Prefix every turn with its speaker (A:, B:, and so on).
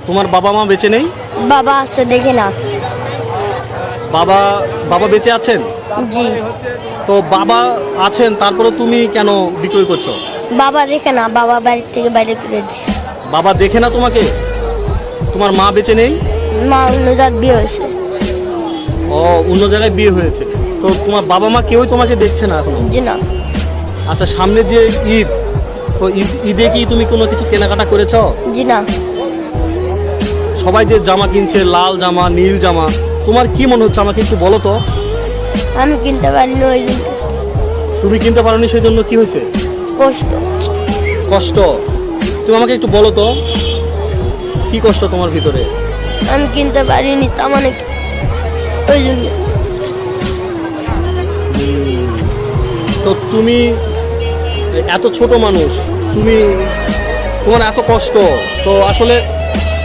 A: তোমার বাবা মা বেঁচে নেই?
B: বাবা আছে, দেখে না।
A: বাবা বাবা বেঁচে আছেন?
B: জি।
A: তো বাবা আছেন, তারপরে তুমি কেন বিক্রয় করছো?
B: বাবা দেখে না, বাবা বাড়ির থেকে বাইরে করে দিচ্ছে।
A: বাবা দেখে না তোমাকে? তোমার মা বেঁচে নেই?
B: মা অন্য জাত বিয়ে হয়েছে।
A: ও, অন্য জায়গায় বিয়ে হয়েছে। তো তোমার বাবা মা কেউই তোমাকে দেখছে না এখন?
B: জি না।
A: আচ্ছা, সামনে যে ঈদ, তো ঈদে কি তুমি কোনো কিছু কেনাকাটা করেছো?
B: জি না।
A: সবাই যে জামা কিনছে, লাল জামা, নীল জামা, তোমার কি মনে হচ্ছে আমাকে একটু বলো তো।
B: আমি কিনতে পারিনি ওই দিন।
A: তুমি কিনতে পারোনি, সেই জন্য কি হয়েছে?
B: কষ্ট।
A: কষ্ট? তুমি আমাকে একটু বলো তো, কি কষ্ট তোমার ভিতরে?
B: আমি কিনতে পারিনি, তা মানে ওই জন্য।
A: তো তুমি এত ছোট মানুষ, তোমার এত কষ্ট, তো আসলে